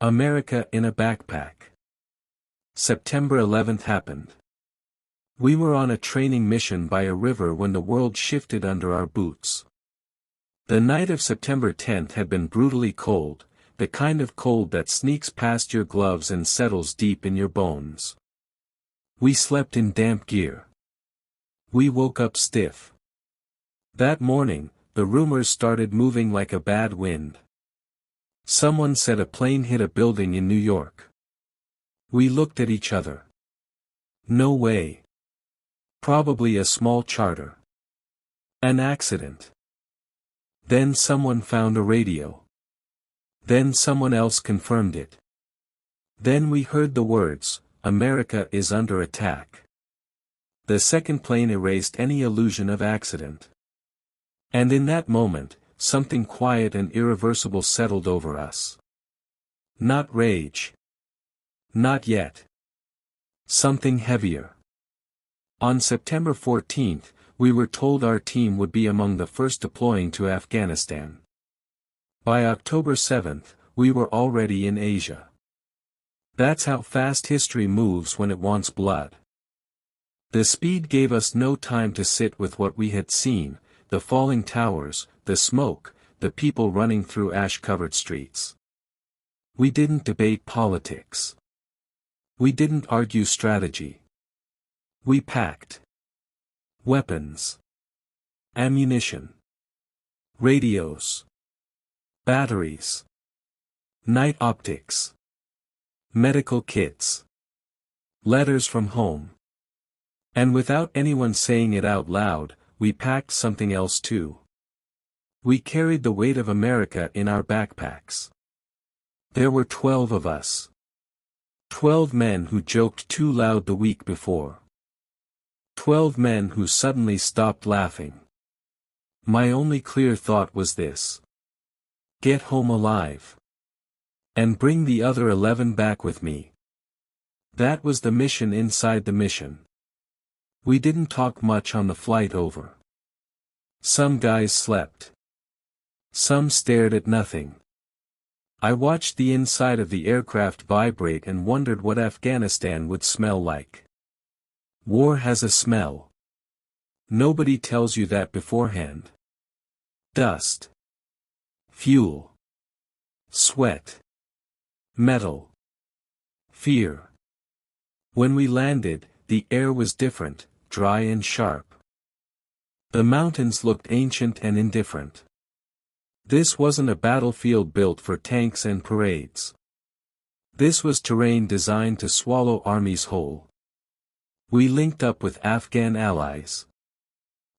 America in a backpack. September 11th happened. We were on a training mission by a river when the world shifted under our boots. The night of September 10th had been brutally cold, the kind of cold that sneaks past your gloves and settles deep in your bones. We slept in damp gear. We woke up stiff. That morning, the rumors started moving like a bad wind. Someone said a plane hit a building in New York. We looked at each other. No way. Probably a small charter. An accident. Then someone found a radio. Then someone else confirmed it. Then we heard the words, "America is under attack." The second plane erased any illusion of accident. And in that moment, something quiet and irreversible settled over us. Not rage. Not yet. Something heavier. On September 14th, we were told our team would be among the first deploying to Afghanistan. By October 7th, we were already in Asia. That's how fast history moves when it wants blood. The speed gave us no time to sit with what we had seen, the falling towers, the smoke, the people running through ash-covered streets. We didn't debate politics. We didn't argue strategy. We packed weapons, ammunition, radios, batteries, night optics, medical kits, letters from home. And without anyone saying it out loud, we packed something else too. We carried the weight of America in our backpacks. There were 12 of us. 12 men who joked too loud the week before. 12 men who suddenly stopped laughing. My only clear thought was this: get home alive. And bring the other 11 back with me. That was the mission inside the mission. We didn't talk much on the flight over. Some guys slept. Some stared at nothing. I watched the inside of the aircraft vibrate and wondered what Afghanistan would smell like. War has a smell. Nobody tells you that beforehand. Dust. Fuel. Sweat. Metal. Fear. When we landed, the air was different, dry and sharp. The mountains looked ancient and indifferent. This wasn't a battlefield built for tanks and parades. This was terrain designed to swallow armies whole. We linked up with Afghan allies.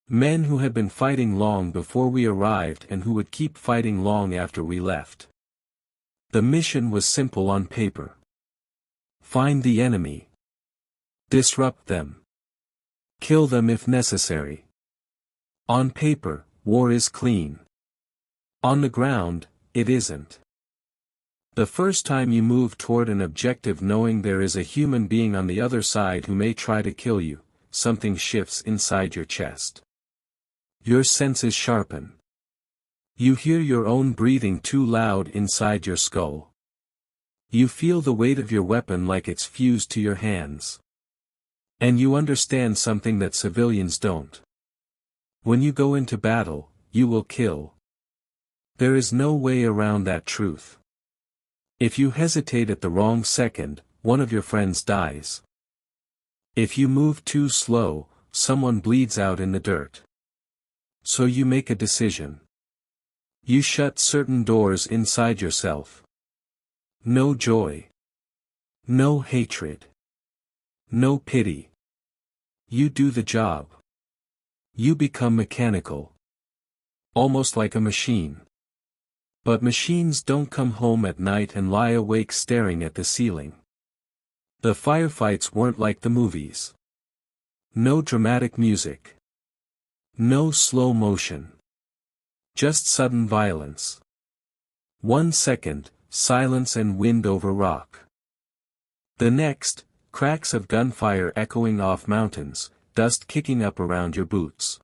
Men who had been fighting long before we arrived and who would keep fighting long after we left. The mission was simple on paper. Find the enemy. Disrupt them. Kill them if necessary. On paper, war is clean. On the ground, it isn't. The first time you move toward an objective knowing there is a human being on the other side who may try to kill you, something shifts inside your chest. Your senses sharpen. You hear your own breathing too loud inside your skull. You feel the weight of your weapon like it's fused to your hands. And you understand something that civilians don't. When you go into battle, you will kill. There is no way around that truth. If you hesitate at the wrong second, one of your friends dies. If you move too slow, someone bleeds out in the dirt. So you make a decision. You shut certain doors inside yourself. No joy. No hatred. No pity. You do the job. You become mechanical. Almost like a machine. But machines don't come home at night and lie awake staring at the ceiling. The firefights weren't like the movies. No dramatic music. No slow motion. Just sudden violence. 1 second, silence and wind over rock. The next, cracks of gunfire echoing off mountains, dust kicking up around your boots.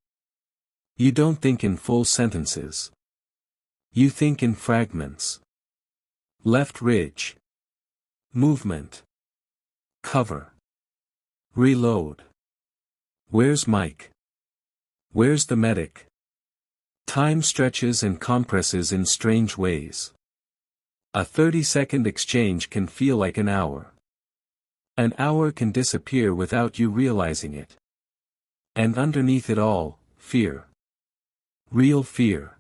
You don't think in full sentences. You think in fragments. Left ridge, Movement. Cover. Reload. Where's Mike? Where's the medic? Time stretches and compresses in strange ways. A 30-second exchange can feel like an hour. An hour can disappear without you realizing it. And underneath it all, fear. Real fear.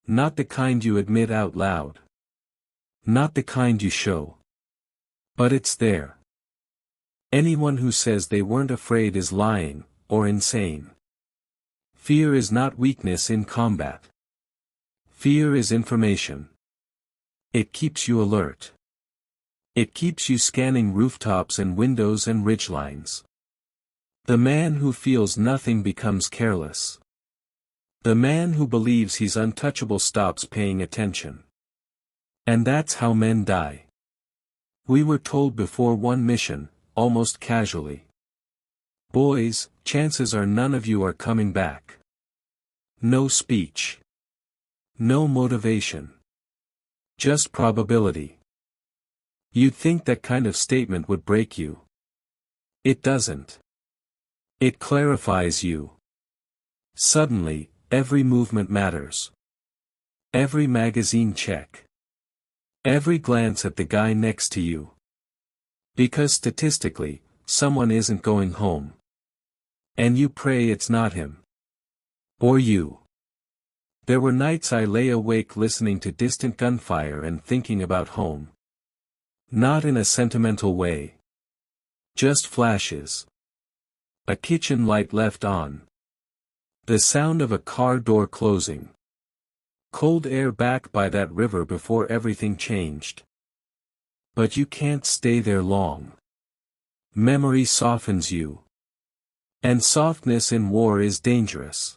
Not the kind you admit out loud. Not the kind you show. But it's there. Anyone who says they weren't afraid is lying, or insane. Fear is not weakness in combat. Fear is information. It keeps you alert. It keeps you scanning rooftops and windows and ridgelines. The man who feels nothing becomes careless. The man who believes he's untouchable stops paying attention. And that's how men die. We were told before one mission, almost casually. Boys, chances are none of you are coming back. No speech. No motivation. Just probability. You'd think that kind of statement would break you. It doesn't. It clarifies you. Suddenly, every movement matters. Every magazine check. Every glance at the guy next to you. Because statistically, someone isn't going home. And you pray it's not him. Or you. There were nights I lay awake listening to distant gunfire and thinking about home. Not in a sentimental way. Just flashes. A kitchen light left on. The sound of a car door closing. Cold air back by that river before everything changed. But you can't stay there long. Memory softens you. And softness in war is dangerous.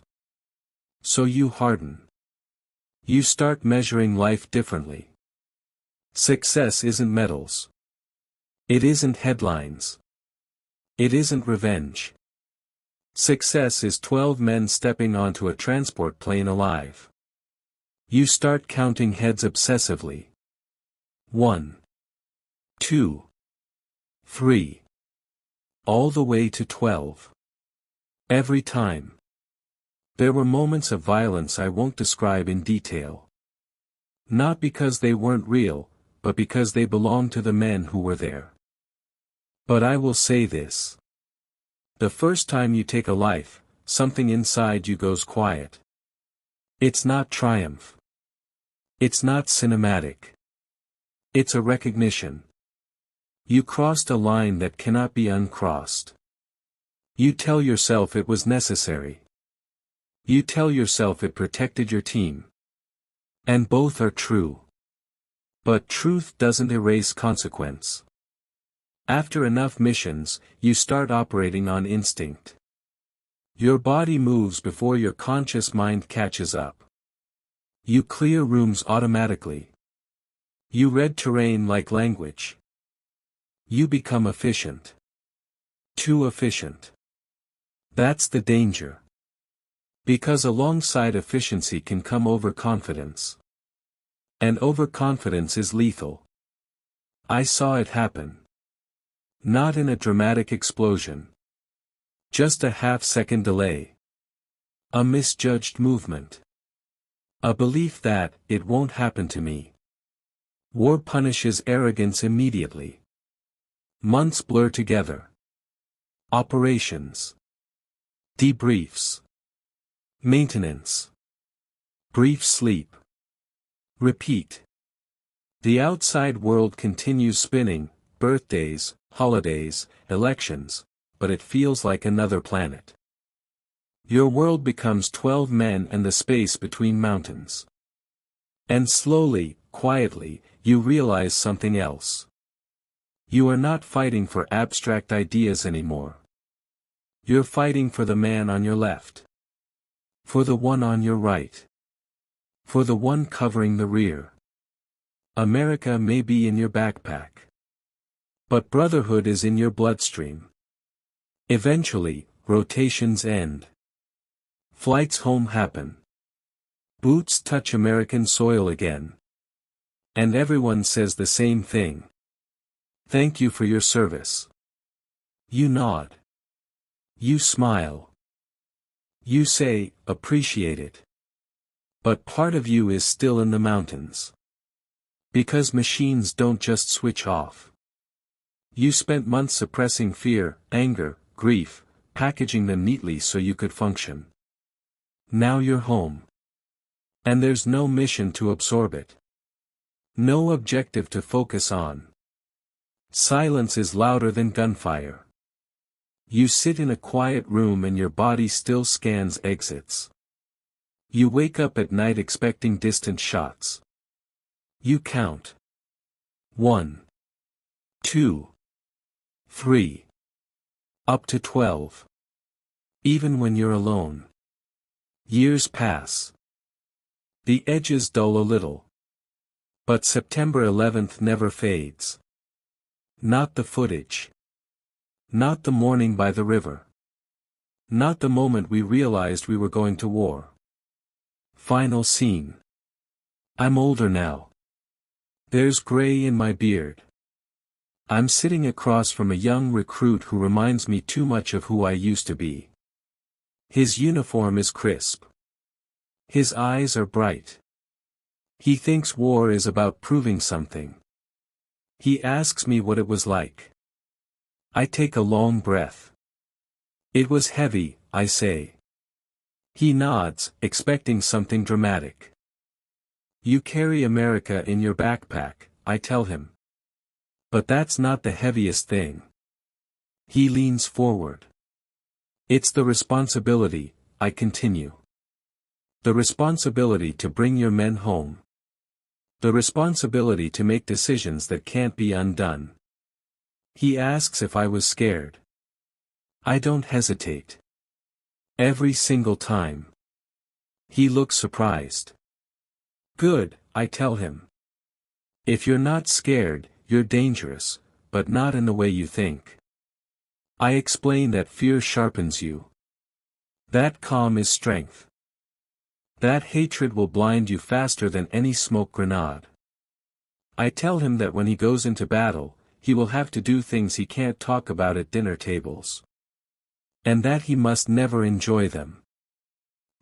So you harden. You start measuring life differently. Success isn't medals. It isn't headlines. It isn't revenge. Success is 12 men stepping onto a transport plane alive. You start counting heads obsessively. 1. 2. 3. All the way to 12. Every time. There were moments of violence I won't describe in detail. Not because they weren't real, but because they belonged to the men who were there. But I will say this. The first time you take a life, something inside you goes quiet. It's not triumph. It's not cinematic. It's a recognition. You crossed a line that cannot be uncrossed. You tell yourself it was necessary. You tell yourself it protected your team. And both are true. But truth doesn't erase consequence. After enough missions, you start operating on instinct. Your body moves before your conscious mind catches up. You clear rooms automatically. You read terrain like language. You become efficient. Too efficient. That's the danger. Because alongside efficiency can come overconfidence. And overconfidence is lethal. I saw it happen. Not in a dramatic explosion. Just a half-second delay. A misjudged movement. A belief that, it won't happen to me. War punishes arrogance immediately. Months blur together. Operations. Debriefs. Maintenance. Brief sleep. Repeat. The outside world continues spinning, birthdays, holidays, elections, but it feels like another planet. Your world becomes 12 men and the space between mountains. And slowly, quietly, you realize something else. You are not fighting for abstract ideas anymore. You're fighting for the man on your left. For the one on your right. For the one covering the rear. America may be in your backpack. But brotherhood is in your bloodstream. Eventually, rotations end. Flights home happen. Boots touch American soil again. And everyone says the same thing. Thank you for your service. You nod. You smile. You say, appreciate it. But part of you is still in the mountains. Because machines don't just switch off. You spent months suppressing fear, anger, grief, packaging them neatly so you could function. Now you're home. And there's no mission to absorb it. No objective to focus on. Silence is louder than gunfire. You sit in a quiet room and your body still scans exits. You wake up at night expecting distant shots. You count. 1, 2, 3. Up to 12. Even when you're alone. Years pass. The edges dull a little. But September 11th never fades. Not the footage. Not the morning by the river. Not the moment we realized we were going to war. Final scene. I'm older now. There's gray in my beard. I'm sitting across from a young recruit who reminds me too much of who I used to be. His uniform is crisp. His eyes are bright. He thinks war is about proving something. He asks me what it was like. I take a long breath. It was heavy, I say. He nods, expecting something dramatic. You carry America in your backpack, I tell him. But that's not the heaviest thing. He leans forward. It's the responsibility, I continue. The responsibility to bring your men home. The responsibility to make decisions that can't be undone. He asks if I was scared. I don't hesitate. Every single time. He looks surprised. Good, I tell him. If you're not scared, you're dangerous, but not in the way you think. I explain that fear sharpens you. That calm is strength. That hatred will blind you faster than any smoke grenade. I tell him that when he goes into battle, he will have to do things he can't talk about at dinner tables. And that he must never enjoy them.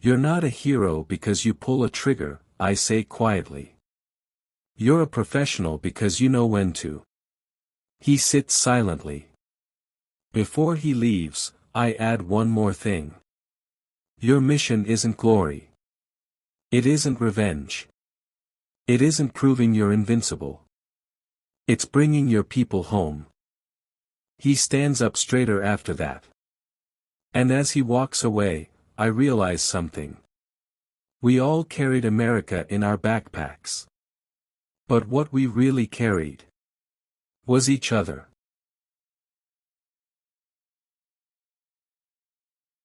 You're not a hero because you pull a trigger, I say quietly. You're a professional because you know when to. He sits silently. Before he leaves, I add one more thing. Your mission isn't glory. It isn't revenge. It isn't proving you're invincible. It's bringing your people home. He stands up straighter after that. And as he walks away, I realize something. We all carried America in our backpacks. But what we really carried was each other.